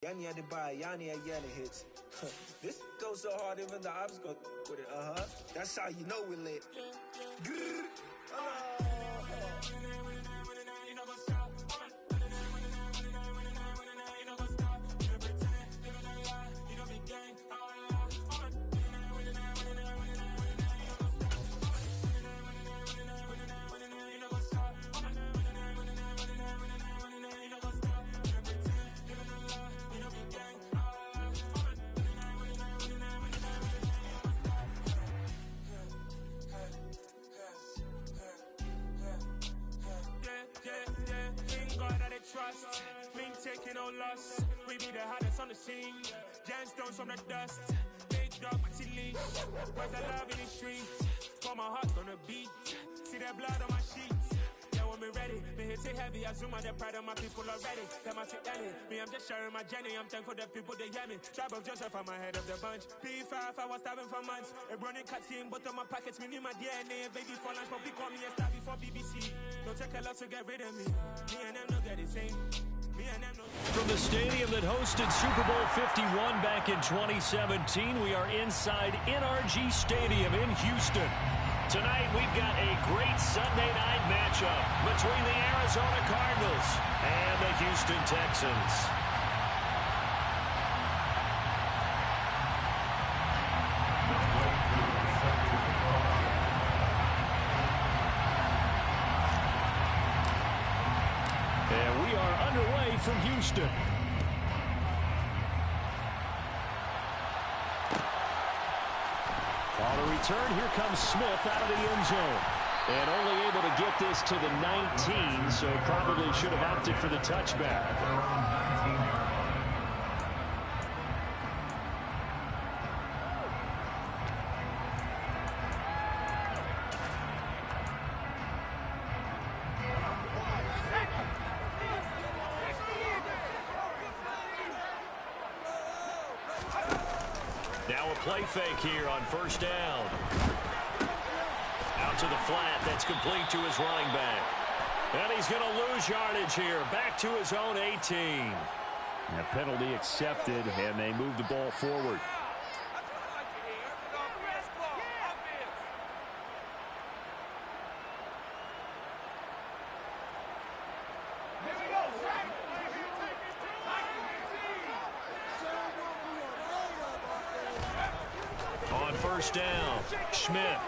Yanni had to buy, Yanni had Yanni hits. This goes so hard, even the ops go with it. That's how you know we lit. Trust, we ain't taking no loss. We be the hottest on the scene. Gemstones from the dust. Big dog, my leash. Where's the love in the streets? Pour my heart on the beat. See that blood on my sheets. Yeah, when me ready, me hit it heavy. I zoom out the pride of my people already. Them I sit daddy. Me, I'm just sharing my journey. I'm thankful the people they hear me. Tribe of Joseph, I'm ahead of the bunch. P5, I was starving for months. A running cut team, but on my pockets, me need my DNA. Baby for lunch, but we call me a star before BBC. Don't take a lot to get rid of me. Me and them don't get the same. From the stadium that hosted Super Bowl 51 back in 2017, we are inside NRG Stadium in Houston. Tonight, we've got a great Sunday night matchup between the Arizona Cardinals and the Houston Texans. And we are underway from Houston. On the return, here comes Smith out of the end zone. And only able to get this to the 19, so probably should have opted for the touchback. Now a play fake here on first down. Out to the flat. That's complete to his running back. And he's going to lose yardage here. Back to his own 18. A penalty accepted, and they move the ball forward. First down, Schmidt.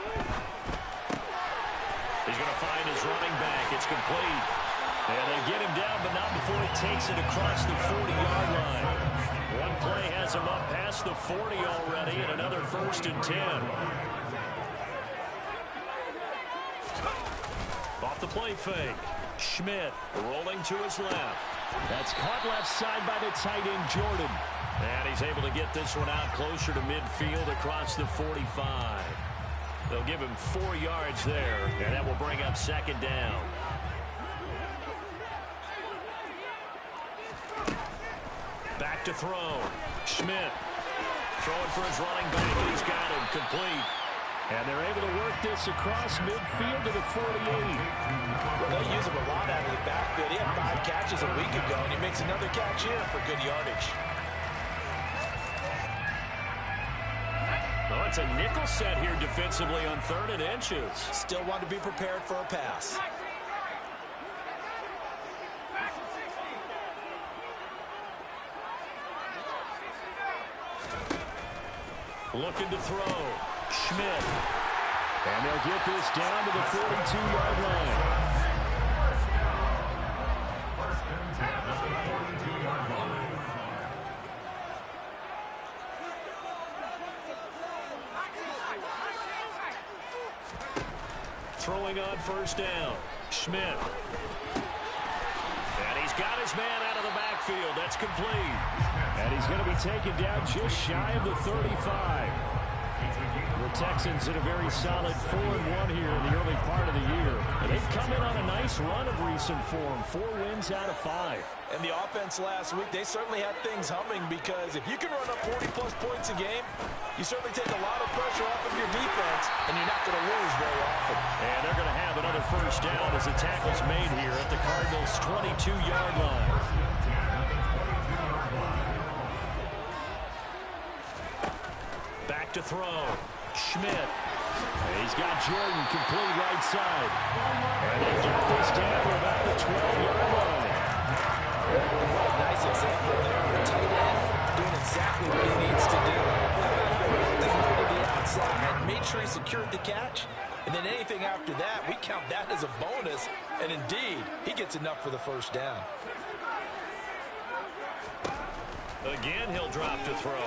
He's going to find his running back. It's complete. And they get him down, but not before he takes it across the 40-yard line. One play has him up past the 40 already, and another 1st and 10. Off the play fake. Schmidt rolling to his left. That's caught left side by the tight end, Jordan. And he's able to get this one out closer to midfield across the 45. They'll give him 4 yards there, and that will bring up 2nd down. Back to throw. Schmidt throwing for his running back, and he's got him complete. And they're able to work this across midfield to the 48. Well, they use him a lot out of the backfield. He had 5 catches a week ago, and he makes another catch here for good yardage. Oh, it's a nickel set here defensively on 3rd and inches. Still want to be prepared for a pass. Looking to throw. Schmidt. And they'll get this down to the 42-yard line. Throwing on first down. Schmidt. And he's got his man out of the backfield. That's complete. And he's going to be taken down just shy of the 35. The Texans in a very solid 4-1 here in the early part of the year. And they've come in on a nice run of recent form. 4 wins out of 5. And the offense last week, they certainly had things humming, because if you can run up 40-plus points a game, you certainly take a lot of pressure off of your defense, and you're not going to lose very often. And they're going to have another first down as the tackle's made here at the Cardinals' 22-yard line. back to throw. Schmidt. He's got Jordan complete right side. And they've got this down to about the 12-yard line. Nice example there of a tight end doing exactly what he needs to do. How about how he worked his way to the outside, made sure he secured the catch, and then anything after that, we count that as a bonus. And indeed, he gets enough for the first down. Again, he'll drop to throw.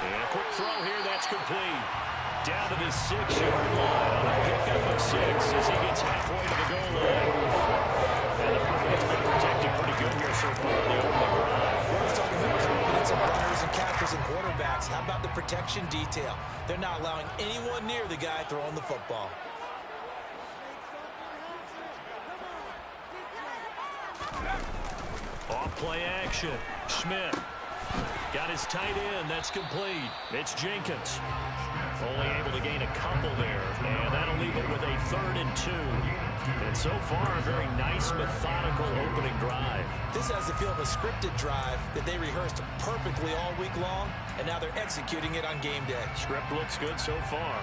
And a quick throw here, that's complete. Down to the 6-yard line on a pickup of 6 as he gets halfway to the goal line. And the pocket's been protected pretty good here so far in the opening drive. Let's talk about confidence of runners and catchers and quarterbacks. How about the protection detail? They're not allowing anyone near the guy throwing the football. Off play action. Schmidt got his tight end. That's complete. It's Jenkins. Only able to gain a couple there. And that'll leave it with a 3rd and 2. And so far, a very nice, methodical opening drive. This has the feel of a scripted drive that they rehearsed perfectly all week long, and now they're executing it on game day. Script looks good so far.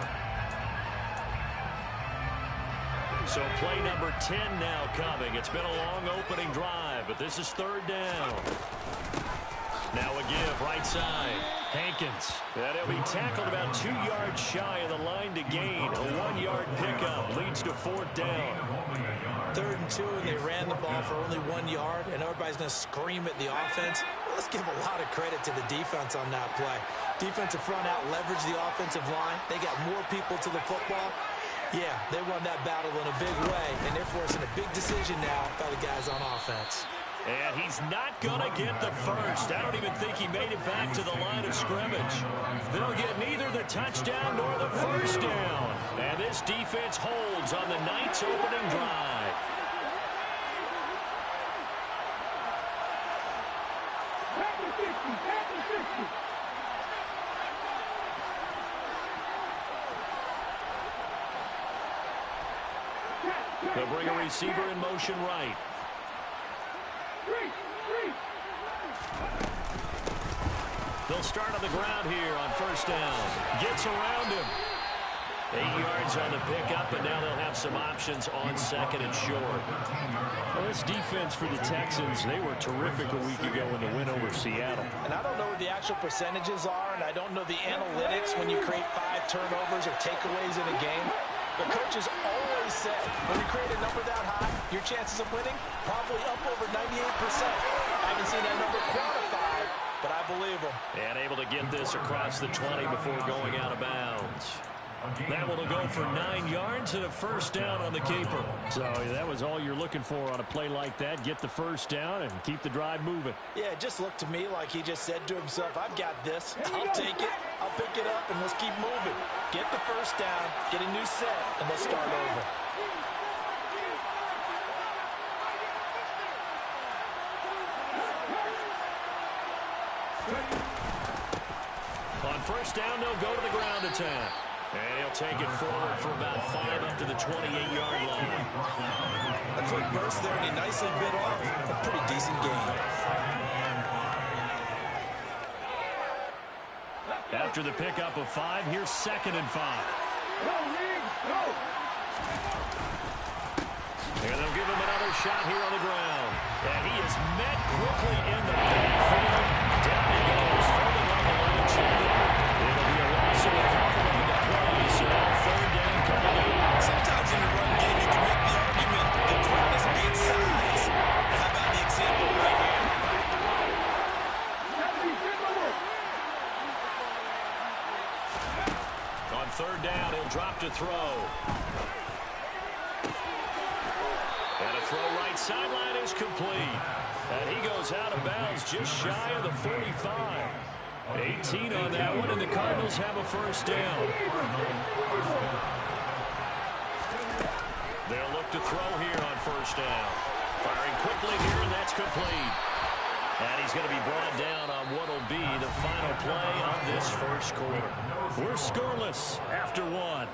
So play number 10 now coming. It's been a long opening drive, but this is 3rd down. Now a give, right side. Hankins. And he'll be tackled about 2 yards shy of the line to gain. A 1-yard pickup leads to 4th down. 3rd and 2, and they ran the ball for only 1 yard, and everybody's going to scream at the offense. Let's give a lot of credit to the defense on that play. Defensive front out leveraged the offensive line. They got more people to the football. Yeah, they won that battle in a big way, and they're forcing a big decision now by the guys on offense. And he's not going to get the first. I don't even think he made it back to the line of scrimmage. They'll get neither the touchdown nor the first down. And this defense holds on the night's opening drive. They'll bring a receiver in motion right. They'll start on the ground here on 1st down. Gets around him. 8 yards on the pickup, and now they'll have some options on 2nd and short. Well, this defense for the Texans, they were terrific a week ago in the win over Seattle. And I don't know what the actual percentages are, and I don't know the analytics when you create 5 turnovers or takeaways in a game. But coaches always said, when you create a number that high, your chances of winning probably up over 98%. I haven't seen that number quantified, but I believe them. And able to get this across the 20 before going out of bounds. That one will go for 9 yards and a first down on the keeper. So that was all you're looking for on a play like that. Get the first down and keep the drive moving. Yeah, it just looked to me like he just said to himself, I've got this. I'll take it. I'll pick it up, and let's keep moving. Get the first down, get a new set, and let's start over. On first down, they'll go to the ground attack. And he'll take it forward for about 5 up to the 28-yard line. A quick burst there, and he nicely bit off a pretty decent gain. After the pickup of 5, here's 2nd and 5. And they'll give him another shot here on the ground. And he is met quickly in the backfield. Down he goes, folded like a line champion. It'll be a loss of a couple of the plays. So now 3rd down coming in. Sometimes in the run game, you can make the argument that quickness beats size. How about the example right here? On 3rd down, he'll drop to throw. And a throw right sideline is complete. And he goes out of bounds just shy of the 45. 18 on that one, and the Cardinals have a first down. They'll look to throw here on 1st down. Firing quickly here, and that's complete. And he's going to be brought down on what will be the final play of this first quarter. We're scoreless after 1.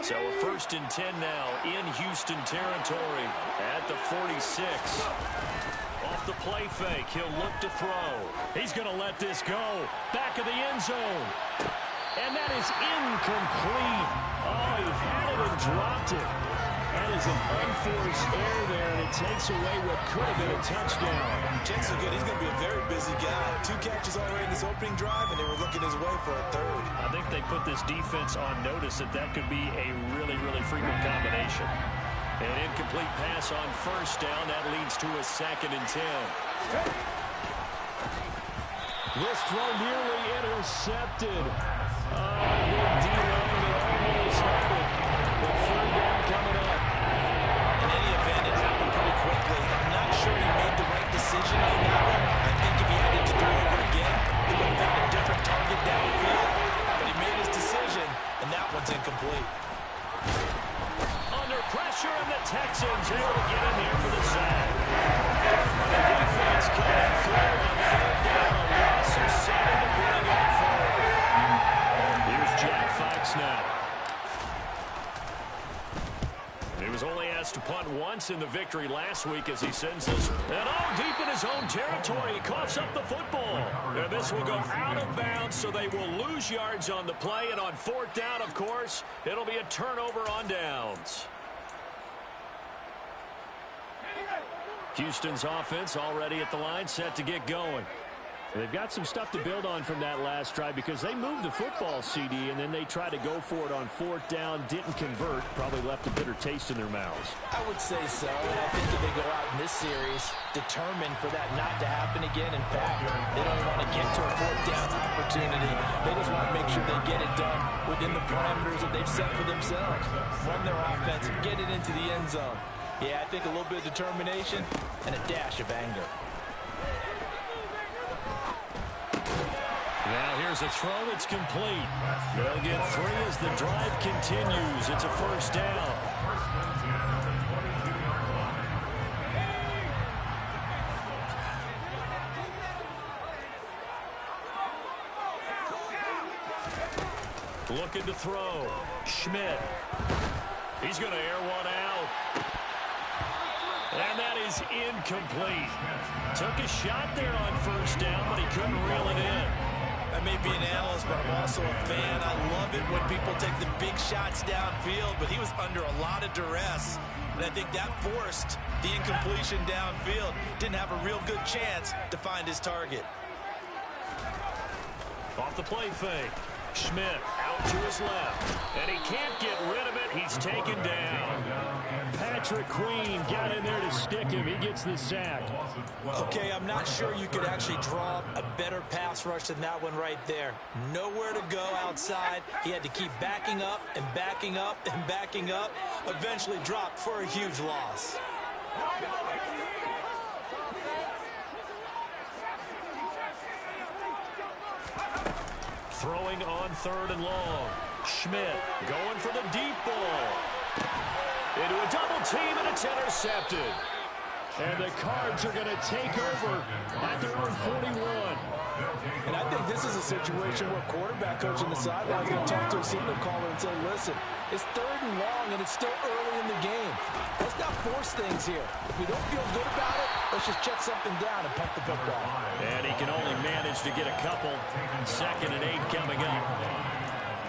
So a 1st and 10 now in Houston territory at the 46. Off the play fake, he'll look to throw. He's going to let this go. Back of the end zone. And that is incomplete. Oh, he had it and dropped it. That is an unforced error there, and it takes away what could have been a touchdown. Jake's so good. He's going to be a very busy guy. 2 catches already in this opening drive, and they were looking his way for a 3rd. I think they put this defense on notice that could be a really, really frequent combination. An incomplete pass on 1st down. That leads to a 2nd and 10. This throw nearly intercepted. Good D-line. They almost had it. But 3rd down coming up. In any event, it happened pretty quickly. I'm not sure he made the right decision on that one. I think if he had it to do over again, he would have found a different target downfield. But he made his decision, and that one's incomplete. Under pressure, and the Texans able to get in here for the sack. The defense coming through on 3rd down. A loss of 7 to bring up 4. Here's Jack Fox now. He was only asked to punt once in the victory last week as he sends this. And deep in his own territory, he coughs up the football. And this will go out of bounds, so they will lose yards on the play. And on 4th down, of course, it'll be a turnover on downs. Houston's offense already at the line, set to get going. They've got some stuff to build on from that last drive because they moved the football, CD, and then they tried to go for it on 4th down, didn't convert, probably left a bitter taste in their mouths. I would say so, and I think that they go out in this series determined for that not to happen again. In fact, they don't want to get to a 4th down opportunity. They just want to make sure they get it done within the parameters that they've set for themselves. Run their offense, get it into the end zone. Yeah, I think a little bit of determination and a dash of anger. Now here's a throw that's complete. They'll get 3 as the drive continues. It's a 1st down. Looking to throw. Schmidt. He's going to air one out. And that is incomplete. Took a shot there on 1st down, but he couldn't reel it in. I may be an analyst, but I'm also a fan. I love it when people take the big shots downfield, but he was under a lot of duress. And I think that forced the incompletion downfield. Didn't have a real good chance to find his target. Off the play fake. Schmidt out to his left. And he can't get rid of it. He's taken down. Patrick Queen got in there to stick him. He gets the sack. Okay, I'm not sure you could actually draw a better pass rush than that one right there. Nowhere to go outside. He had to keep backing up and backing up and backing up. Eventually dropped for a huge loss. Throwing on 3rd and long. Schmidt going for the deep ball. Into a double team, and it's intercepted. And the Cards are going to take over at their own 41. And I think this is a situation where quarterback coach on the sideline is going to talk to a signal caller and say, listen, it's 3rd and long, and it's still early in the game. Let's not force things here. If we don't feel good about it, let's just check something down and punt the football. And he can only manage to get a couple. 2nd and 8 coming up.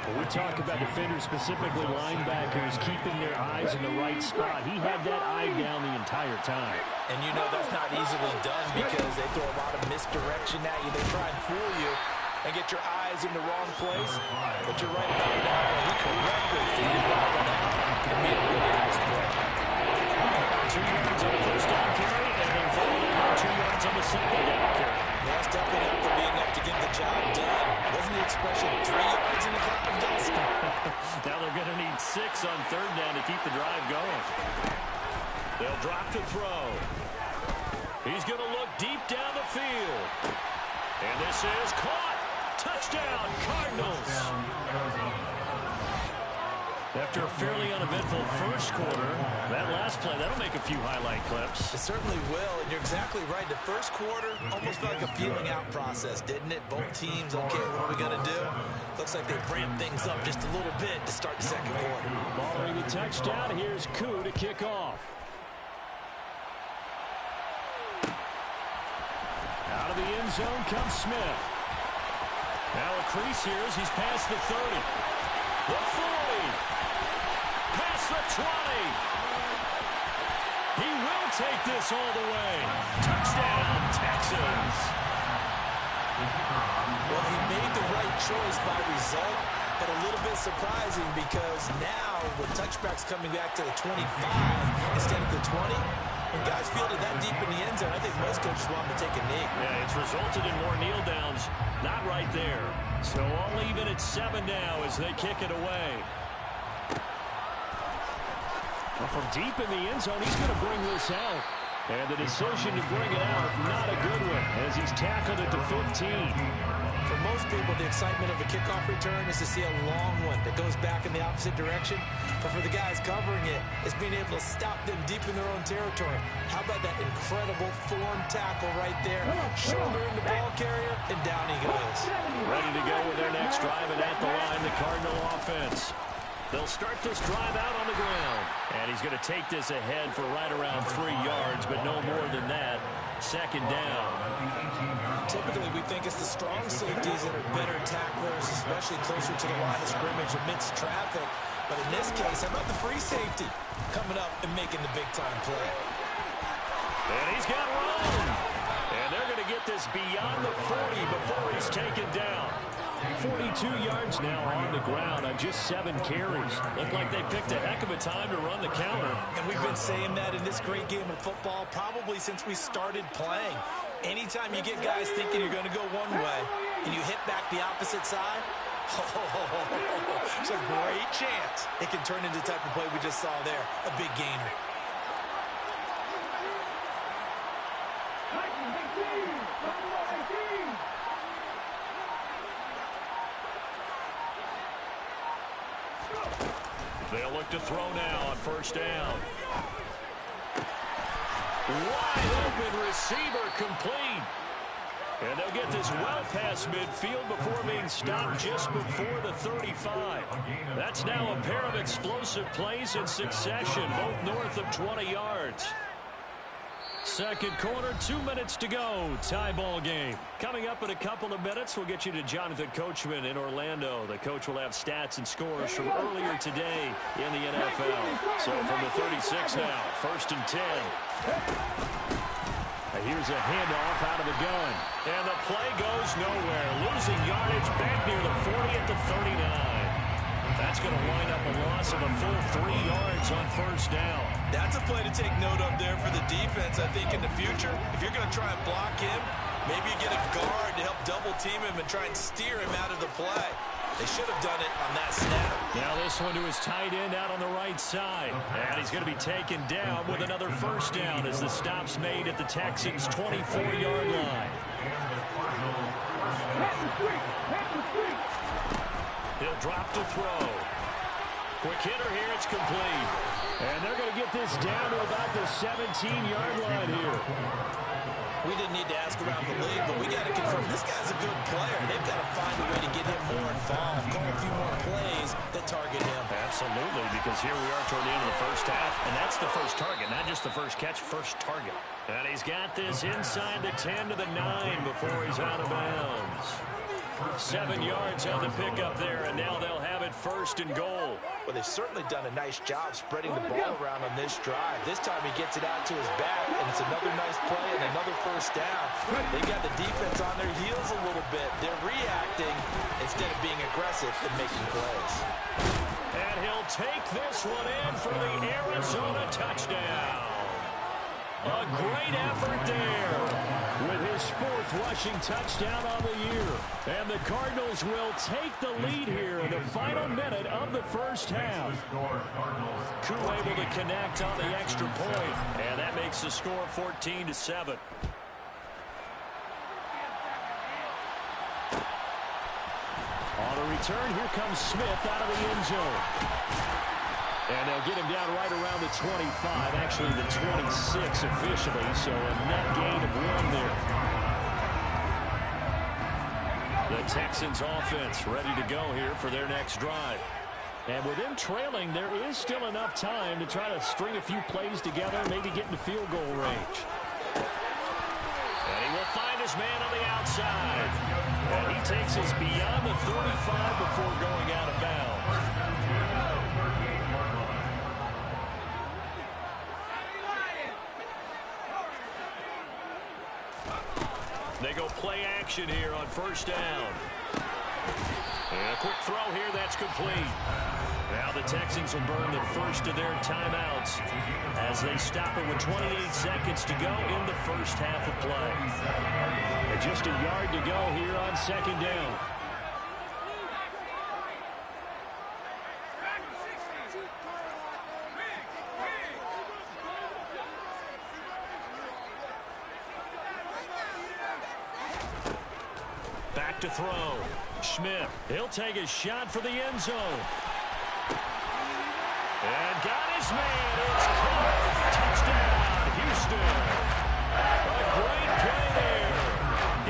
When we talk about defenders, specifically linebackers, keeping their eyes in the right spot, he had that eye down the entire time. And you know that's not easily done because they throw a lot of misdirection at you. They try and fool you and get your eyes in the wrong place. But you're right about that. He correctly figured that one out and made a really nice play. 2 yards on the 1st down carry, and then followed up 2 yards on the 2nd down carry. Yeah, stepping up for being up to get the job done. Wasn't the expression 3 yards in the cloud of dust? Now they're going to need 6 on 3rd down to keep the drive going. They'll drop to throw. He's going to look deep down the field. And this is caught. Touchdown, Cardinals. After a fairly uneventful first quarter, that last play, that'll make a few highlight clips. It certainly will, and you're exactly right. The first quarter almost felt like a feeling out process, didn't it? Both teams, okay, what are we going to do? Looks like they've ramped things up just a little bit to start the second quarter. Following the touchdown, here's Koo to kick off. Out of the end zone comes Smith. Now a crease here as he's past the 30. The 40. Past the 20. He will take this all the way. Touchdown, Texans. Well, he made the right choice by result, but a little bit surprising because now with touchbacks coming back to the 25 instead of the 20, when guys fielded that deep in the end zone, I think most coaches want him to take a knee. Yeah, it's resulted in more kneel downs. Not right there. So all even at 7 now as they kick it away. Well, from deep in the end zone, he's going to bring this out. And the decision to bring it out, not a good one, as he's tackled it to 15. For most people, the excitement of a kickoff return is to see a long one that goes back in the opposite direction. But for the guys covering it, it's being able to stop them deep in their own territory. How about that incredible form tackle right there? Shouldering the ball carrier, and down he goes. Ready to go with their next drive, and at the line, the Cardinal offense. They'll start this drive out on the ground. And he's going to take this ahead for right around 3 yards, but no more than that. Second down. Typically, we think it's the strong safeties that are better tacklers, especially closer to the line of scrimmage amidst traffic. But in this case, how about the free safety coming up and making the big-time play? And he's got room. And they're going to get this beyond the 40 before he's taken down. 42 yards now on the ground on just 7 carries. Looked like they picked a heck of a time to run the counter. And we've been saying that in this great game of football probably since we started playing. Anytime you get guys thinking you're going to go one way and you hit back the opposite side, it's a great chance it can turn into the type of play we just saw there, a big gainer. They'll look to throw now on first down. Wide open receiver complete. And they'll get this well past midfield before being stopped just before the 35. That's now a pair of explosive plays in succession, both north of 20 yards. Second quarter, 2 minutes to go. Tie ball game. Coming up in a couple of minutes, we'll get you to Jonathan Coachman in Orlando. The coach will have stats and scores from earlier today in the NFL. So from the 36 now, first and 10. Here's a handoff out of the gun. And the play goes nowhere. Losing yardage back near the 40 at the 39. That's going to wind up a loss of a full 3 yards on first down. That's a play to take note of there for the defense. I think in the future, if you're going to try and block him, maybe you get a guard to help double team him and try and steer him out of the play. They should have done it on that snap. Now this one to his tight end out on the right side. And he's going to be taken down with another first down as the stop's made at the Texans' 24-yard line. He'll drop to throw. Quick hitter here, it's complete. And they're going to get this down to about the 17-yard line here. We didn't need to ask around the league, but we got to confirm this guy's a good player. They've got to find a way to get him more involved, call a few more plays that target him. Absolutely, because here we are toward the end of the first half, and that's the first target, not just the first catch, first target. And he's got this inside the 10 to the 9 before he's out of bounds. 7 yards on the pickup there, and now they'll have it first and goal. Well, they've certainly done a nice job spreading the ball around on this drive. This time he gets it out to his back, and it's another nice play and another first down. They got the defense on their heels a little bit. They're reacting instead of being aggressive and making plays. And he'll take this one in for the Arizona touchdown. A great effort there with his 4th rushing touchdown on the year. And the Cardinals will take the lead here in the final minute of the first half. Koo able to connect on the extra point, and that makes the score 14-7. On the return, here comes Smith out of the end zone. And they'll get him down right around the 25, actually the 26 officially, so a net gain of 1 there. The Texans offense ready to go here for their next drive. And with them trailing, there is still enough time to try to string a few plays together, maybe get into field goal range. And he will find his man on the outside. And he takes us beyond the 35 before going out of bounds. They go play action here on first down. And a quick throw here, that's complete. Now the Texans will burn the first of their timeouts as they stop it with 28 seconds to go in the first half of play. And just a yard to go here on second down. Back to throw. Smith, he'll take a shot for the end zone. And got his man. It's caught. Touchdown, Houston. A great play there.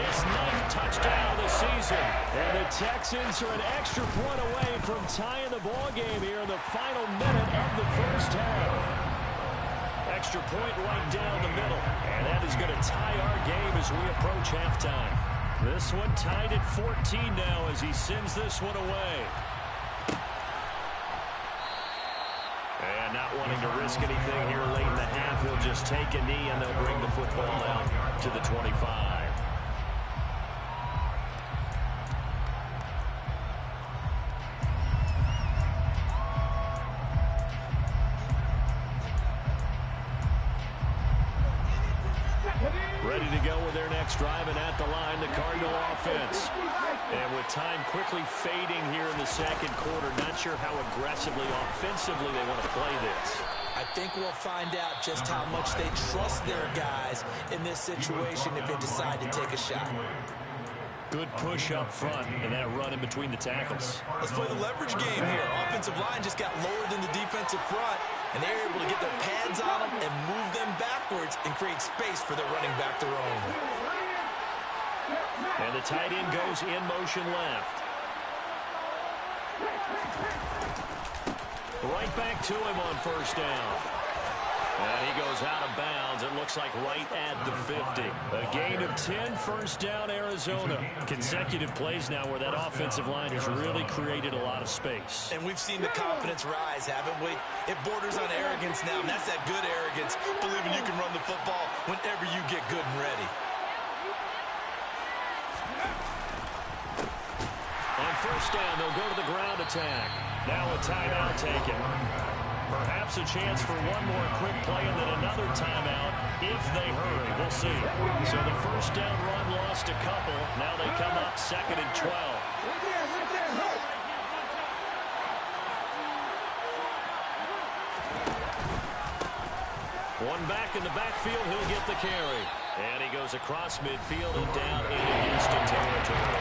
His 9th touchdown of the season. And the Texans are an extra point away from tying the ball game here in the final minute of the first half. Extra point right down the middle. And that is going to tie our game as we approach halftime. This one tied at 14 now as he sends this one away. And not wanting to risk anything here late in the half, he'll just take a knee and they'll bring the football out to the 25. Ready to go with their next drive, and at the line, the Cardinal offense. And with time quickly fading here in the second quarter, not sure how aggressively, offensively they want to play this. I think we'll find out just how much they trust their guys in this situation if they decide to take a shot. Good push up front, and that run in between the tackles. Let's play the leverage game here. Offensive line just got lower than the defensive front, and they were able to get their pads on them and move them backwards and create space for their running back to roam. And the tight end goes in motion left. Right back to him on first down. And he goes out of bounds. It looks like right at the 50. A gain of 10, first down, Arizona. Consecutive plays now where that offensive line has really created a lot of space. And we've seen the confidence rise, haven't we? It borders on arrogance now, and that's that good arrogance, believing you can run the football whenever you get good and ready. On first down, they'll go to the ground attack. Now a timeout taken. Perhaps a chance for one more quick play and then another timeout if they hurry. We'll see. So the first down run lost a couple. Now they come up second and 12. One back in the backfield, he'll get the carry. And he goes across midfield and down into Houston territory.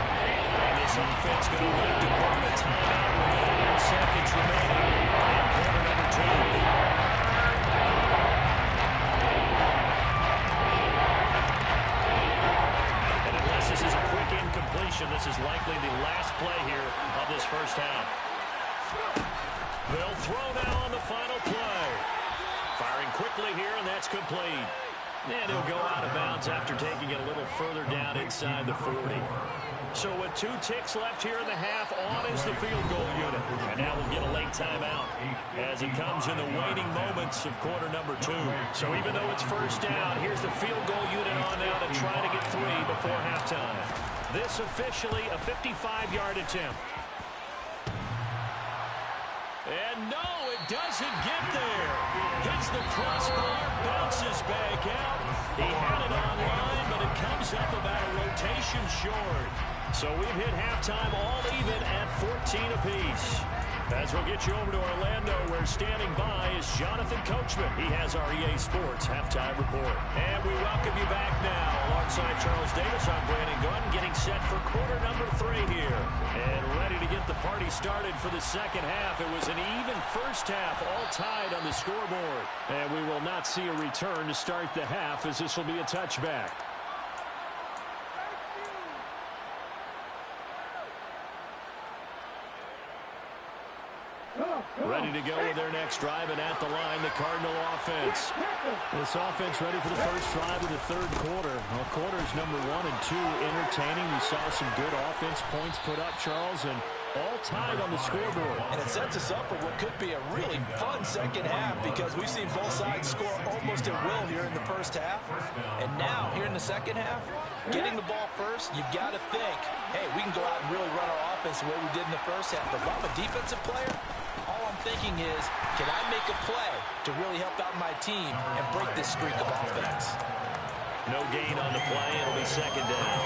And this offense going to like to burn a timeout with 5 seconds remaining in quarter number 2. And unless this is a quick incompletion, this is likely the last play here of this first half. They'll throw now on the final play. Firing quickly here, and that's complete. And he'll go out of bounds after taking it a little further down inside the 40. So with 2 ticks left here in the half, on is the field goal unit. And now we'll get a late timeout as it comes in the waning moments of quarter number 2. So even though it's first down, here's the field goal unit on now to try to get 3 before halftime. This officially a 55-yard attempt. And no, it doesn't get there. Hits the crossbar, bounces back out. He had it online, but it comes up about a rotation short. So we've hit halftime all even at 14 apiece. As we'll get you over to Orlando, where standing by is Jonathan Coachman. He has our EA Sports halftime report. And we welcome you back now. Alongside Charles Davis, I'm Brandon Gunn, getting set for quarter number 3 here. And ready to get the party started for the second half. It was an even first half, all tied on the scoreboard. And we will not see a return to start the half, as this will be a touchback. Ready to go with their next drive, and at the line, the Cardinal offense. This offense ready for the first drive of the third quarter. Well, quarters number 1 and 2 entertaining. We saw some good offense points put up, Charles, and all tied on the scoreboard. And it sets us up for what could be a really fun second half because we've seen both sides score almost at will here in the first half. And now, here in the second half, getting the ball first, you've got to think, hey, we can go out and really run our offense the way we did in the first half. But if I'm a defensive player, all I'm thinking is, can I make a play to really help out my team and break this streak of offense? No gain on the play. It'll be second down.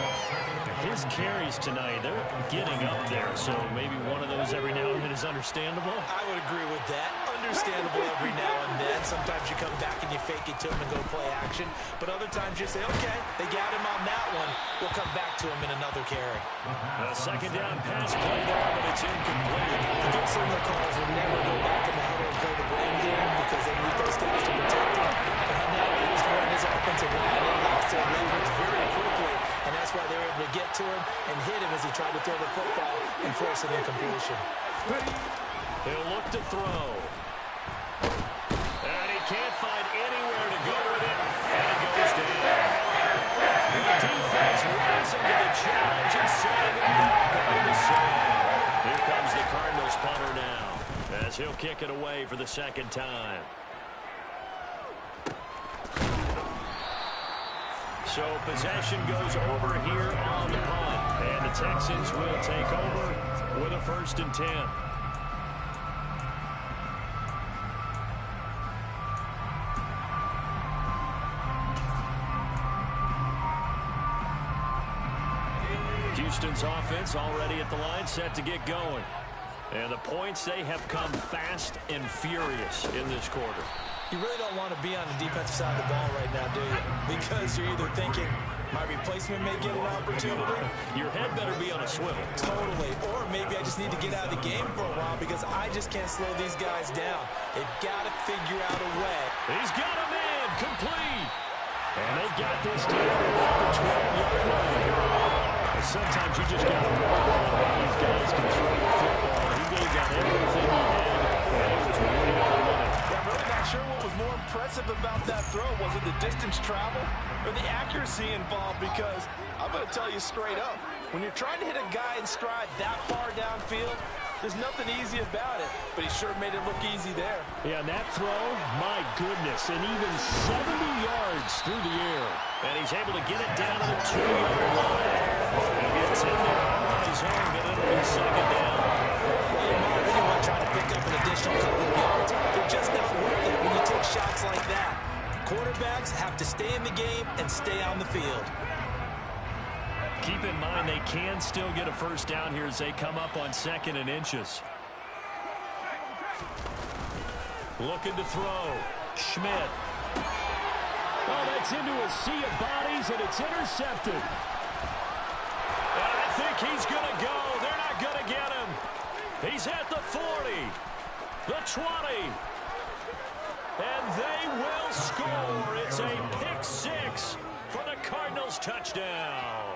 His carries tonight, they're getting up there, so maybe one of those every now and then is understandable. I would agree with that. Understandable every now and then. Sometimes you come back and you fake it to him and go play action. But other times you say, okay, they got him on that one. We'll come back to him in another carry. A second down pass play there, but it's incomplete. The good signal calls will never go back in the huddle and play the blame game because they need those guys to protect him. But he now used one in his offensive line and lost their leverage very quickly. And that's why they were able to get to him and hit him as he tried to throw the football and force an incompletion. He'll look to throw. And he can't find anywhere to go with it. And it goes down. The defense rising to the challenge and setting it back on the side. Here comes the Cardinals punter now as he'll kick it away for the second time. So possession goes over here on the punt. And the Texans will take over with a 1st and 10. Houston's offense already at the line, set to get going. And the points, they have come fast and furious in this quarter. You really don't want to be on the defensive side of the ball right now, do you? Because you're either thinking, my replacement may get an opportunity. Your head better be on a swivel. Totally. Or maybe I just need to get out of the game for a while because I just can't slow these guys down. They've got to figure out a way. He's got a man complete. And they've got this down at the 12-yard line. Sometimes you just got to know these guys can throw the football. He really got everything he had, and it was really on the limit. I'm really not sure what was more impressive about that throw. Was it the distance travel or the accuracy involved? Because I'm going to tell you straight up, when you're trying to hit a guy in stride that far downfield, there's nothing easy about it, but he sure made it look easy there. Yeah, and that throw, my goodness, and even 70 yards through the air. And he's able to get it down to the 2-yard line. And gets in there on his own, but it'll be second down. Anyone trying to pick up an additional couple of yards, they're just not worth it when you take shots like that. Quarterbacks have to stay in the game and stay on the field. Keep in mind they can still get a first down here as they come up on 2nd and inches. Looking to throw. Schmidt. Oh, that's into a sea of bodies, and it's intercepted. And I think he's going to go. They're not going to get him. He's at the 40, the 20. And they will score. It's a pick 6 for the Cardinals touchdown.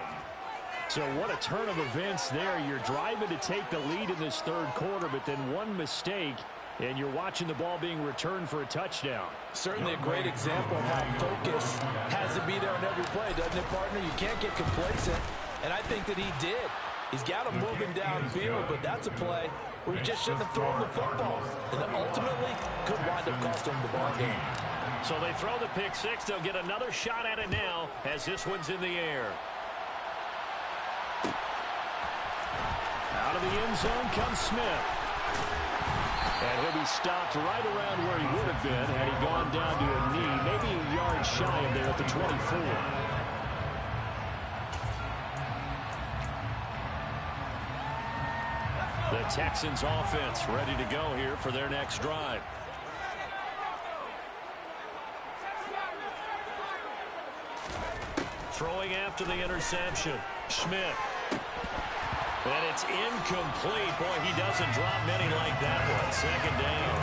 So what a turn of events there. You're driving to take the lead in this third quarter, but then one mistake, and you're watching the ball being returned for a touchdown. Certainly a great example of how focus has to be there on every play, doesn't it, partner? You can't get complacent, and I think that he did. He's got him moving downfield, but that's a play where he just shouldn't have thrown the football. And ultimately, could wind up costing him the ball game. So they throw the pick 6. They'll get another shot at it now as this one's in the air. Out of the end zone comes Smith. And he'll be stopped right around where he would have been had he gone down to a knee, maybe a yard shy of there at the 24. The Texans offense ready to go here for their next drive. Throwing after the interception, Schmidt. And it's incomplete. Boy, he doesn't drop many like that one. Second down.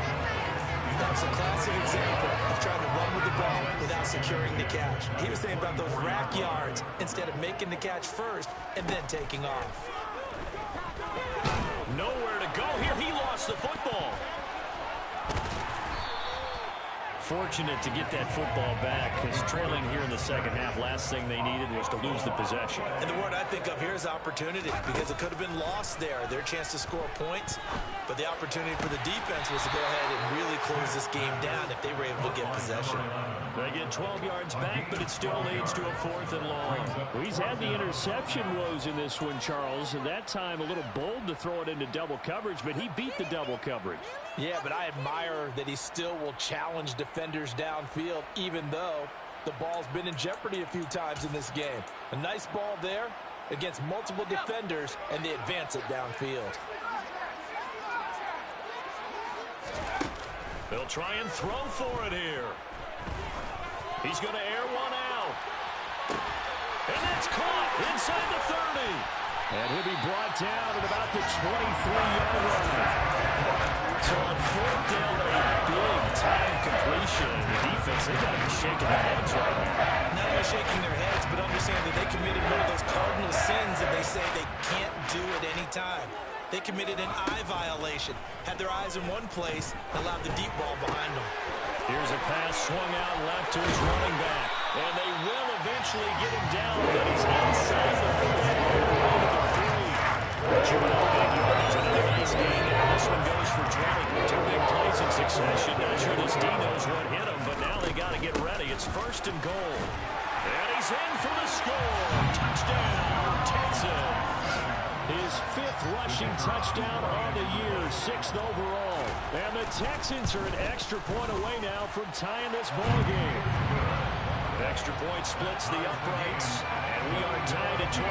That's a classic example of trying to run with the ball without securing the catch. He was thinking about those rack yards instead of making the catch first and then taking off. Nowhere to go here. He lost the football. fortunate to get that football back because trailing here in the second half, last thing they needed was to lose the possession. And the word I think of here is opportunity because it could have been lost there, their chance to score points. But the opportunity for the defense was to go ahead and really close this game down if they were able to get possession. They get 12 yards back, but it still leads to a 4th and long. Well, he's had the interception woes in this one, Charles, and that time a little bold to throw it into double coverage, but he beat the double coverage. Yeah, but I admire that he still will challenge defenders downfield, even though the ball's been in jeopardy a few times in this game. A nice ball there against multiple defenders, and they advance it downfield. They'll try and throw for it here. He's going to air one out. And that's caught inside the 30. And he'll be brought down at about the 23-yard line. So on 4th down, a big time completion. The defense, they've got to be shaking their heads right now. Not only shaking their heads, but understand that they committed one of those cardinal sins that they say they can't do at any time. They committed an eye violation, had their eyes in one place, and allowed the deep ball behind them. Here's a pass swung out left to his running back. And they will eventually get him down, but he's inside the 40. Juvenile big yardage, another nice gain, and this one goes for 20. 2 big plays in succession. Not sure this D knows what hit him, but now they got to get ready. It's 1st and goal. And he's in for the score. Touchdown, Texans. His 5th rushing touchdown on the year, 6th overall. And the Texans are an extra point away now from tying this ball game. Extra point splits the uprights, and we are tied at 21.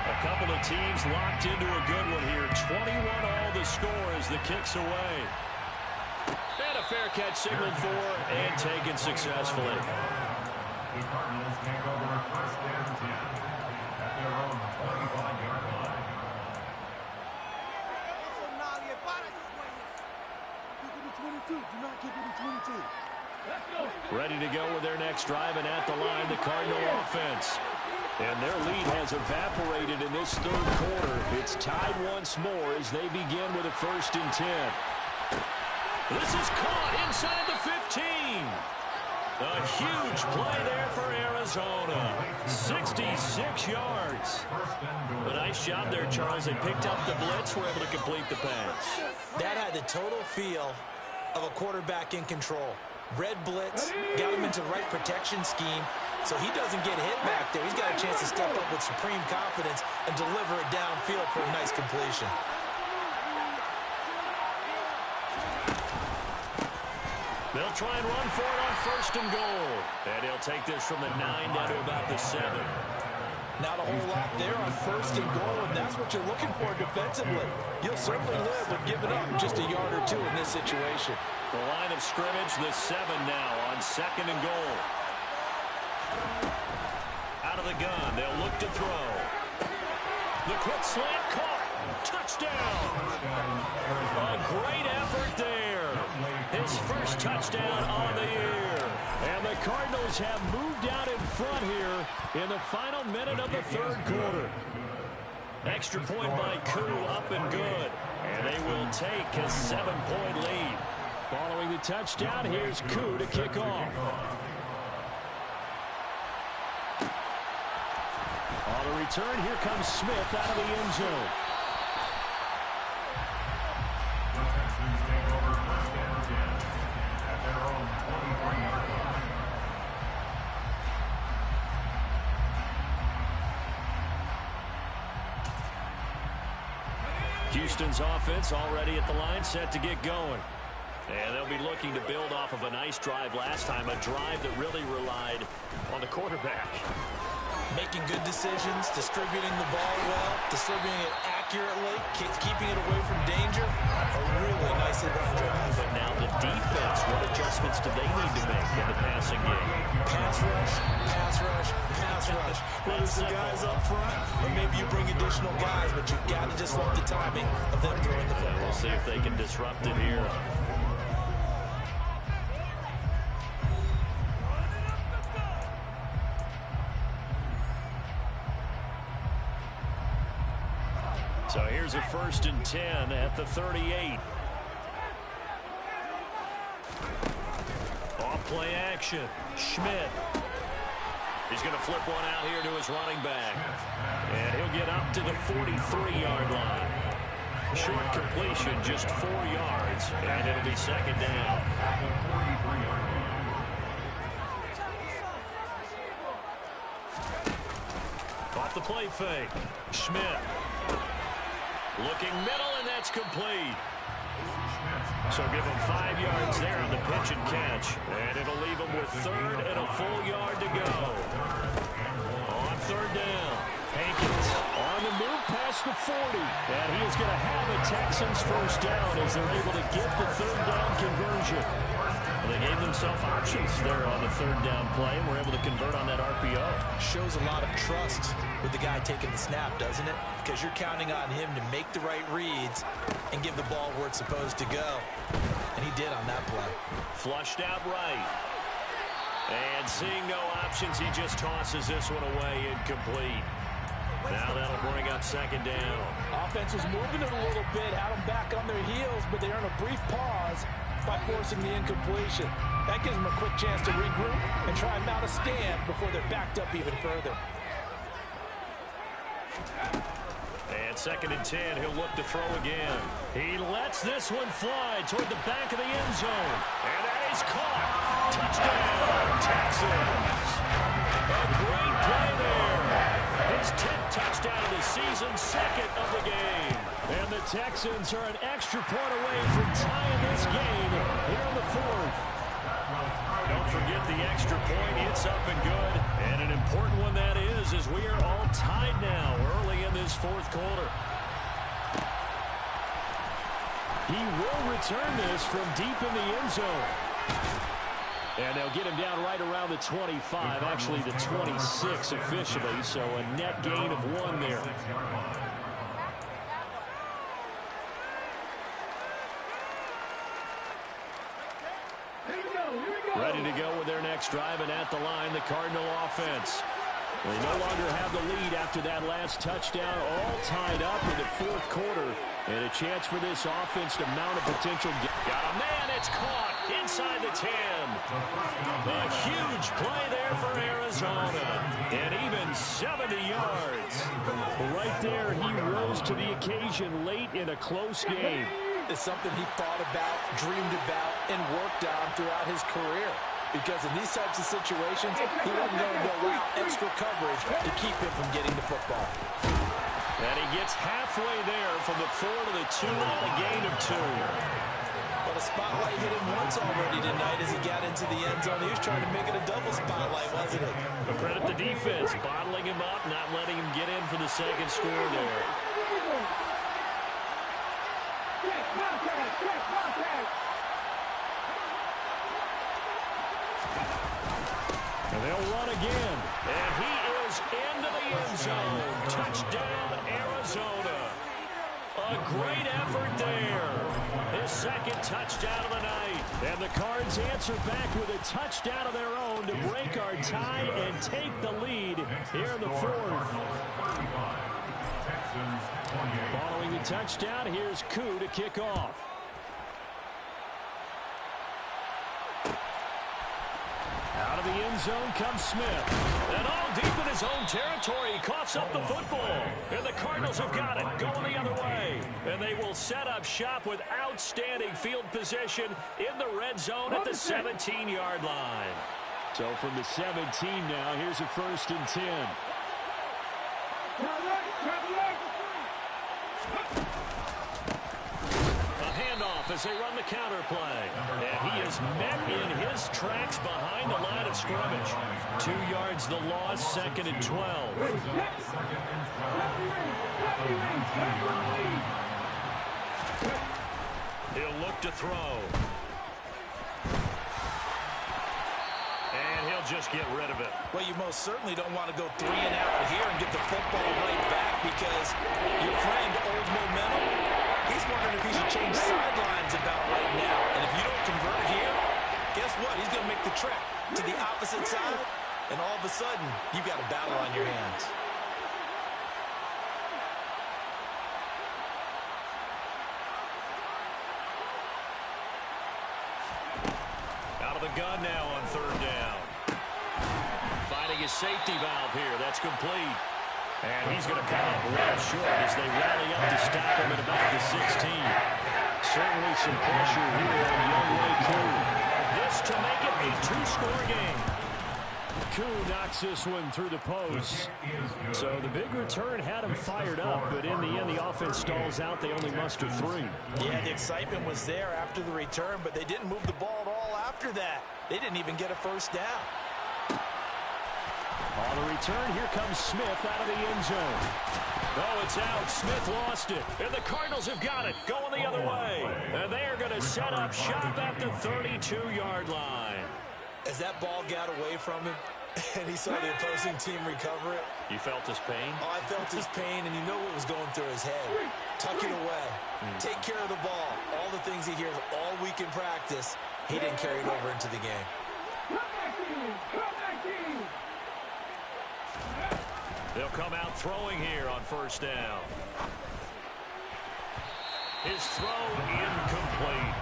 A couple of teams locked into a good one here. 21 all the score as the kick's away. And a fair catch signaled for and taken successfully. The Cardinals take over 1st and 10 at their own 25-yard line. Ready to go with their next drive, and at the line, the Cardinal offense. And their lead has evaporated in this 3rd quarter. It's tied once more as they begin with a 1st and 10. This is caught inside the 15. A huge play there for Arizona. 66 yards. A nice job there, Charles. They picked up the blitz, were able to complete the pass. That had the total feel of a quarterback in control. Red blitz, got him into the right protection scheme, so he doesn't get hit back there. He's got a chance to step up with supreme confidence and deliver it downfield for a nice completion. They'll try and run for it on 1st and goal. And he'll take this from the 9 down to about the 7. Not a whole lot there on 1st and goal, and that's what you're looking for defensively. You'll certainly live with giving up just a yard or 2 in this situation. The line of scrimmage, the 7 now on 2nd and goal. Out of the gun, they'll look to throw. The quick slant caught. Touchdown. A great effort there. His 1st touchdown on the year. And the Cardinals have moved out in front here in the final minute of the 3rd quarter. Extra point by Koo, up and good. And they will take a 7-point lead. Following the touchdown, here's Koo to kick off. On the return, here comes Smith out of the end zone. The Texans take over 1st and 10 at their own 23-yard line. Houston's offense already at the line, set to get going. And they'll be looking to build off of a nice drive last time, a drive that really relied on the quarterback. Making good decisions, distributing the ball well, distributing it accurately, keeping it away from danger. A really nicely run drive. But now the defense, what adjustments do they need to make in the passing game? Pass rush, pass rush, pass rush. Whether it's the guys up front, or maybe you bring additional guys, but you've got to disrupt the timing of them throwing the football. We'll see if they can disrupt it here. So here's a 1st and 10 at the 38. Play action. Schmidt. He's going to flip one out here to his running back. And he'll get up to the 43-yard line. Short completion, just 4 yards, and it'll be second down. Off the play fake. Schmidt. Looking middle, and that's complete. So give him 5 yards there on the pitch and catch. And it'll leave him with 3rd and a full yard to go. On 3rd down, Hankins on the move past the 40. And he is going to have a Texans first down as they're able to get the 3rd down conversion. Well, they gave themselves options there on the 3rd down play, and were able to convert on that RPO. Shows a lot of trust with the guy taking the snap, doesn't it? Because you're counting on him to make the right reads and give the ball where it's supposed to go. And he did on that play. Flushed out right. And seeing no options, he just tosses this one away, incomplete. Now that'll bring up 2nd down. Offense was moving it a little bit, had them back on their heels, but they earn a brief pause by forcing the incompletion. That gives them a quick chance to regroup and try and mount a stand before they're backed up even further. And 2nd and 10, he'll look to throw again. He lets this one fly toward the back of the end zone. And that is caught. Touchdown, Texans. A great play there. His 10th touchdown of the season, 2nd of the game. And the Texans are an extra point away from tying this game here in the 4th. Don't forget the extra point. It's up and good. And an important one that is, as we are all tied now early in this 4th quarter. He will return this from deep in the end zone. And they'll get him down right around the 25, actually the 26 officially, so a net gain of 1 there. Ready to go with their next drive, and at the line, the Cardinal offense. They no longer have the lead after that last touchdown, all tied up in the 4th quarter. And a chance for this offense to mount a potential. Got a man, it's caught inside the 10. A huge play there for Arizona. And even 70 yards. Right there, he rose to the occasion late in a close game. It's something he thought about, dreamed about, and worked on throughout his career. Because in these types of situations, he wasn't going to go out extra coverage to keep him from getting the football. And he gets halfway there from the 4 to the 2 on a gain of 2. But a spotlight hit him once already tonight as he got into the end zone. He was trying to make it a double spotlight, wasn't it? But credit the defense, bottling him up, not letting him get in for the 2nd score there. And they'll run again. And he is into the end zone. Touchdown, Arizona. A great effort there. His 2nd touchdown of the night. And the Cards answer back with a touchdown of their own to break our tie and take the lead here in the 4th. Following the touchdown, here's Koo to kick off. Out of the end zone comes Smith. And all deep in his own territory, he coughs up the football. And the Cardinals have got it, going the other way. And they will set up shop with outstanding field position in the red zone at the 17-yard line. So from the 17 now, here's a 1st and 10. As they run the counter play. And he is met in his tracks behind the line of scrimmage. 2 yards the loss, 2nd and 12. He'll look to throw. And he'll just get rid of it. Well, you most certainly don't want to go 3 and out here and get the football right back because your friend, old momentum, he's wondering if he should change sidelines about right now. And if you don't convert here, guess what? He's going to make the trek to the opposite side, and all of a sudden, you've got a battle on your hands. Out of the gun now on third down. Finding his safety valve here. That's complete. And he's going to come up well short as they rally up to stop him at about the 16. Certainly some pressure here on Younghoe Koo. This to make it a two-score game. Koo knocks this one through the post. So the big return had him fired up, but in the end, the offense stalls out. They only muster 3. Yeah, the excitement was there after the return, but they didn't move the ball at all after that. They didn't even get a first down. On the return, here comes Smith out of the end zone. Oh, it's out. Smith lost it. And the Cardinals have got it. Going the other way. And they are going to set up shop at the 32-yard line. As that ball got away from him, and he saw the opposing team recover it. You felt his pain? Oh, I felt his pain, and you know what was going through his head. Tuck it away. Take care of the ball. All the things he hears all week in practice, he didn't carry it over into the game. They'll come out throwing here on first down. His throw incomplete.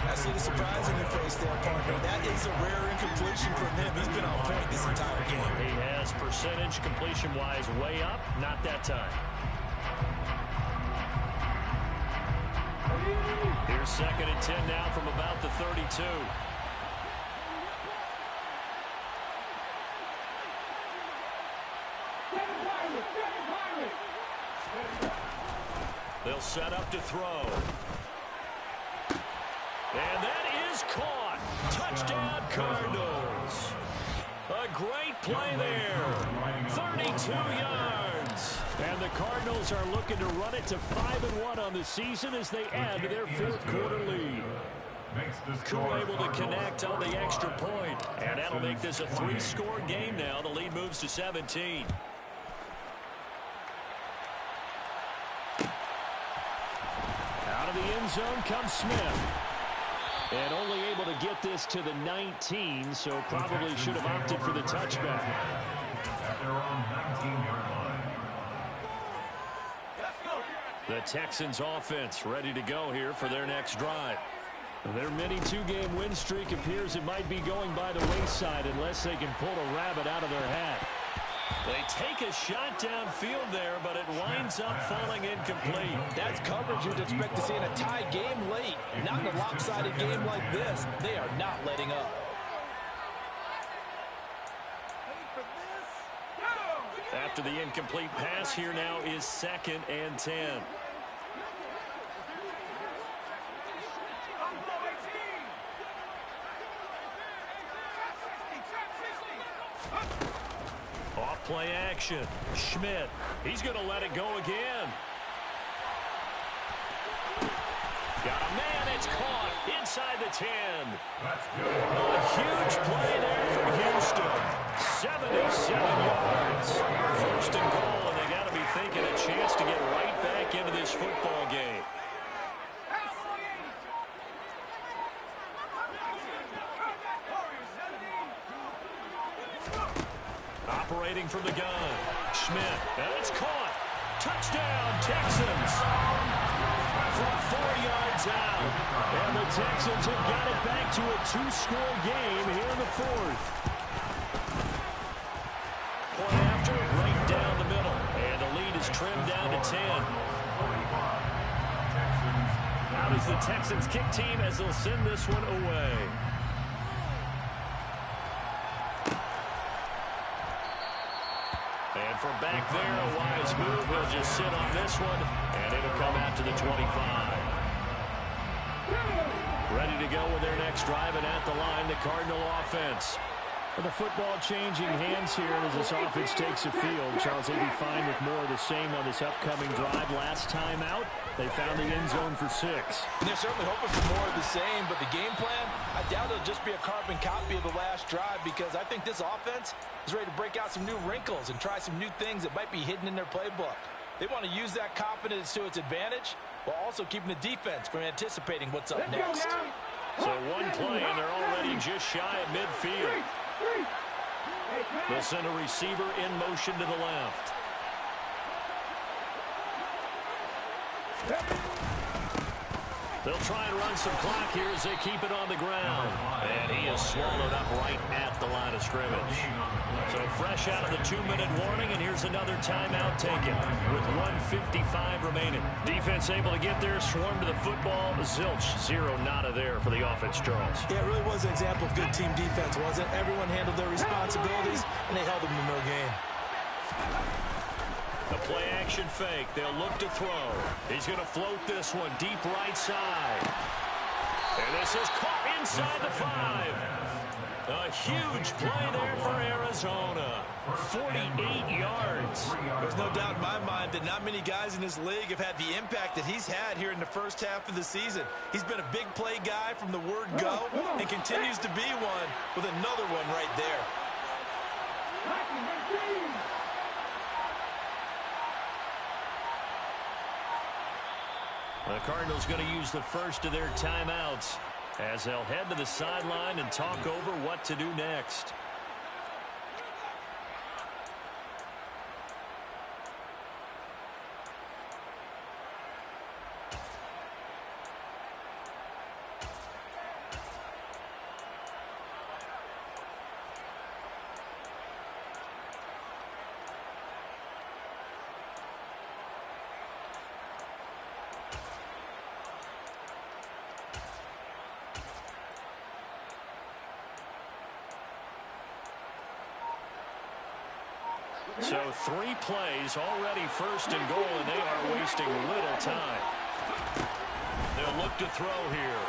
I see the surprise in your face there, partner. That is a rare incompletion from him. He's been on point this entire game. He has percentage completion-wise way up. Not that time. Here's 2nd and 10 now from about the 32. They'll set up to throw. And that is caught. Touchdown, Cardinals. A great play there. 32 yards. And the Cardinals are looking to run it to 5-1 on the season as they add to their 4th quarter lead. Koo able to connect on the extra point. And that'll make this a 3-score game now. The lead moves to 17. Out of the end zone comes Smith. And only able to get this to the 19, so probably should have opted for the touchback. At their own 19-yard line. The Texans offense ready to go here for their next drive. Their mini 2-game win streak appears it might be going by the wayside unless they can pull a rabbit out of their hat. They take a shot downfield there, but it winds up falling incomplete. That's coverage you'd expect to see in a tie game late. Not in a lopsided game like this. They are not letting up. After the incomplete pass, here now is 2nd and 10. Off-play action. Schmidt. He's going to let it go again. Got a man. It's caught inside the 10. A huge play there for Houston. 77 yards. 1st and goal, and they got to be thinking a chance to get right back into this football game. Operating from the gun. Schmidt. And it's caught. Touchdown, Texans. From 4 yards out. And the Texans have got it back to a 2-score game here in the 4th. Point after, right down the middle. And the lead is trimmed down to 10. Out is the Texans kick team as they'll send this one away. And from back there, a wise move. He'll just sit on this one, and it'll come out to the 25. Ready to go with their next drive, and at the line, the Cardinal offense. With the football changing hands here as this offense takes the field. Charles, they'd be fine with more of the same on this upcoming drive. Last time out, they found the end zone for 6. And they're certainly hoping for more of the same, but the game plan, I doubt it'll just be a carbon copy of the last drive because I think this offense is ready to break out some new wrinkles and try some new things that might be hidden in their playbook. They want to use that confidence to its advantage while also keeping the defense from anticipating what's up next. So one play, and they're already just shy of midfield. They'll send a receiver in motion to the left. They'll try and run some clock here as they keep it on the ground. And he is swallowed up right at the line of scrimmage. So fresh out of the 2-minute warning, and here's another timeout taken with 1:55 remaining. Defense able to get there, swarm to the football. Zilch, zero nada there for the offense, Charles. Yeah, it really was an example of good team defense, wasn't it? Everyone handled their responsibilities, and they held them to no gain. The play-action fake. They'll look to throw. He's going to float this one deep right side. And this is caught inside the 5. A huge play there for Arizona. 48 yards. There's no doubt in my mind that not many guys in this league have had the impact that he's had here in the first half of the season. He's been a big play guy from the word go and continues to be one with another one right there. The Cardinals going to use the first of their timeouts as they'll head to the sideline and talk over what to do next. So 3 plays already first and goal, and they are wasting little time. They'll look to throw here.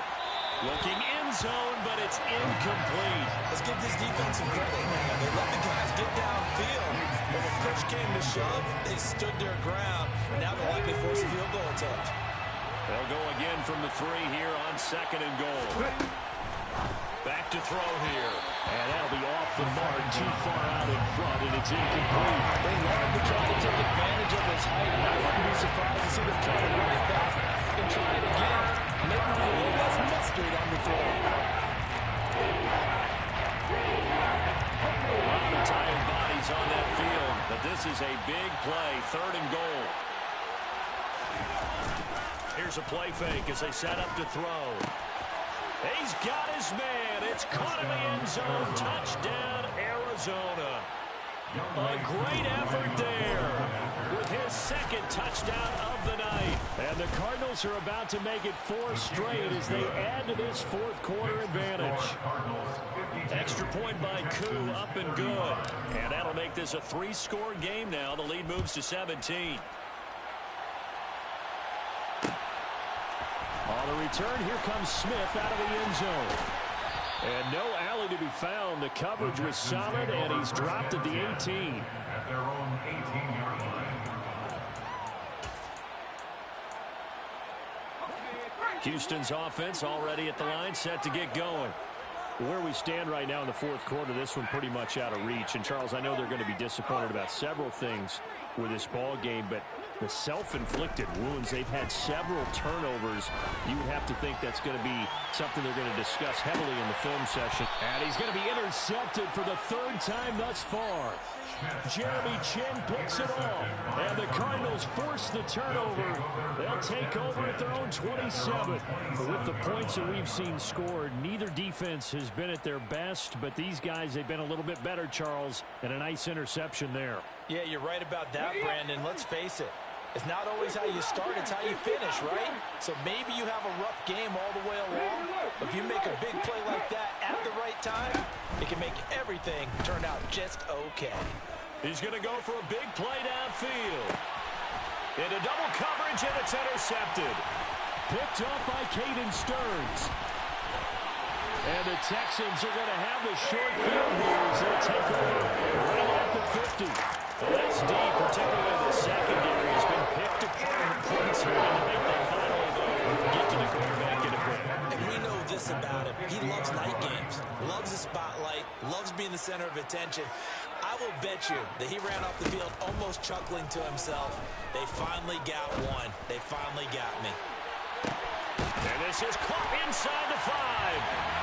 Looking end zone, but it's incomplete. Let's give this defense some credit, man. They let the guys get downfield. But when push came to shove, they stood their ground. And now they'll likely force a field goal attempt. They'll go again from the 3 here on 2nd and goal. Back to throw here. And that'll be off the mark, too far out in front, and it's incomplete. They wanted to try to take advantage of his height, and I wouldn't be surprised to see them try to run it back and try it again. Maybe with a little less mustard on the throw. A lot of tired bodies on that field, but this is a big play, 3rd and goal. Here's a play fake as they set up to throw. He's got his man. It's caught in the end zone. Touchdown, Arizona. A great effort there with his 2nd touchdown of the night. And the Cardinals are about to make it 4 straight as they add to this 4th quarter advantage. Extra point by Koo, up and good. And that'll make this a 3-score game now. The lead moves to 17. On the return, here comes Smith out of the end zone. And no alley to be found. The coverage was solid, and he's dropped at the 18. At their own 18-yard line. Houston's offense already at the line, set to get going. Where we stand right now in the 4th quarter, this one pretty much out of reach. And, Charles, I know they're going to be disappointed about several things with this ball game, but the self-inflicted wounds, they've had several turnovers. You would have to think that's going to be something they're going to discuss heavily in the film session. And he's going to be intercepted for the 3rd time thus far. Jeremy Chin picks it off, and the Cardinals force the turnover. They'll take over at their own 27. But with the points that we've seen scored, neither defense has been at their best, but these guys, they've been a little bit better, Charles, and a nice interception there. Yeah, you're right about that, Brandon. Let's face it. It's not always how you start, it's how you finish, right? So maybe you have a rough game all the way along, but if you make a big play like that at the right time, it can make everything turn out just okay. He's going to go for a big play downfield. Into double coverage, and it's intercepted. Picked up by Caden Stearns. And the Texans are going to have the short field here as they take over right at the 50. Well, that's deep, particularly the secondary has been picked apart in points here tonight. They finally, though, get to the quarterback in a bit. And we know this about him. He loves night games, loves the spotlight, loves being the center of attention. I will bet you that he ran off the field almost chuckling to himself. They finally got one. They finally got me. And this is caught inside the 5.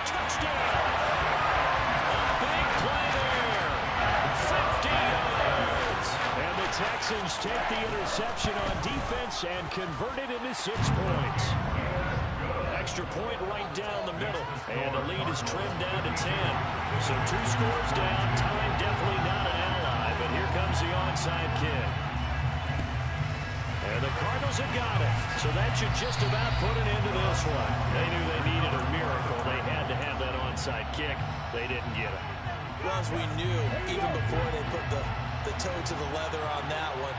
Touchdown! A big play there. 50 yards. And the Texans take the interception on defense and convert it into 6 points. point right down the middle. And the lead is trimmed down to 10. So 2 scores down. Time definitely not an ally. But here comes the onside kick. And the Cardinals have got it. So that should just about put an end to this one. They knew they needed a miracle. They had to have that onside kick. They didn't get it. Well, as we knew, even before they put the toe to the leather on that one,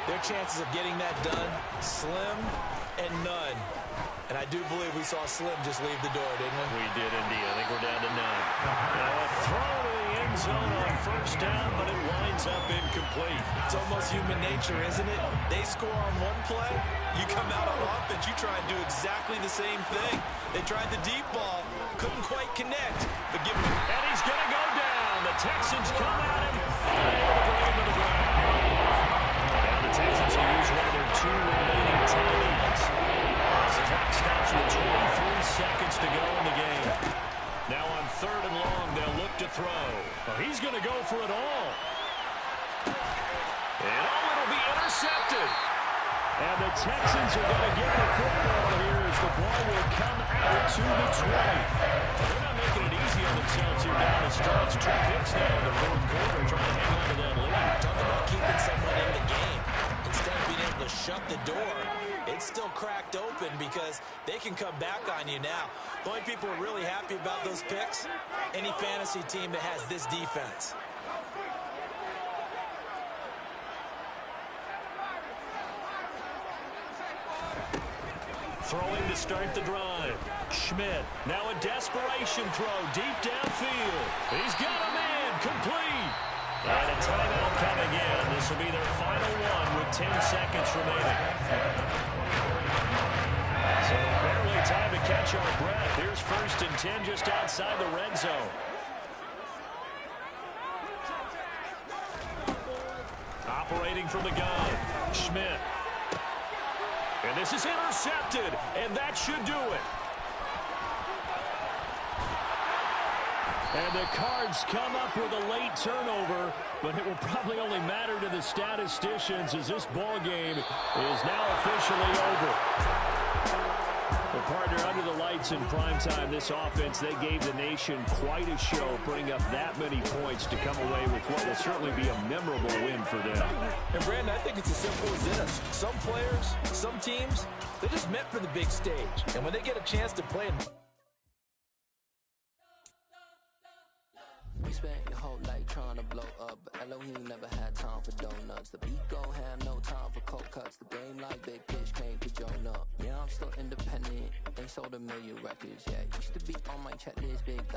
their chances of getting that done, slim and none. And I do believe we saw Slim just leave the door, didn't we? We did indeed. I think we're down to 9. Now a throw to the end zone on first down, but it winds up incomplete. It's almost human nature, isn't it? They score on one play, you come out on offense, you try and do exactly the same thing. They tried the deep ball, couldn't quite connect, but give him. And he's going to go down. The Texans come at him, and able to bring him to the ground. Now the Texans will use one of their 2 remaining timeouts. The clock stops with 23 seconds to go in the game. Now on 3rd and long, they'll look to throw. Well, he's going to go for it all. And it'll be intercepted. And the Texans are going to get the football here as the ball will come out to the 20. They're not making it easy on themselves here down the stretch. 2 picks now in the 4th quarter, trying to hang on to that lead. Talk about keeping someone in the game. Instead of being able to shut the door, it's still cracked open because they can come back on you now. The only people who are really happy about those picks, any fantasy team that has this defense. Throwing to start the drive. Schmidt, now a desperation throw deep downfield. He's got a man, complete. And a timeout coming in. This will be their final one with 10 seconds remaining. So barely time to catch our breath. Here's 1st and 10 just outside the red zone. Operating from the gun, Schmidt. And this is intercepted, and that should do it. And the Cards come up with a late turnover, but it will probably only matter to the statisticians as this ball game is now officially over. Well, partner, under the lights in primetime, this offense, they gave the nation quite a show, putting up that many points to come away with what will certainly be a memorable win for them. And, Brandon, I think it's as simple as this. Some players, some teams, they're just meant for the big stage. And when they get a chance to play in... We spent your whole life trying to blow up, but Elohim never had time for donuts. The beat gon' have no time for cold cuts. The game like Big Pitch came to join up. Yeah, I'm still independent, ain't sold a million records yet. Used to be on my checklist, big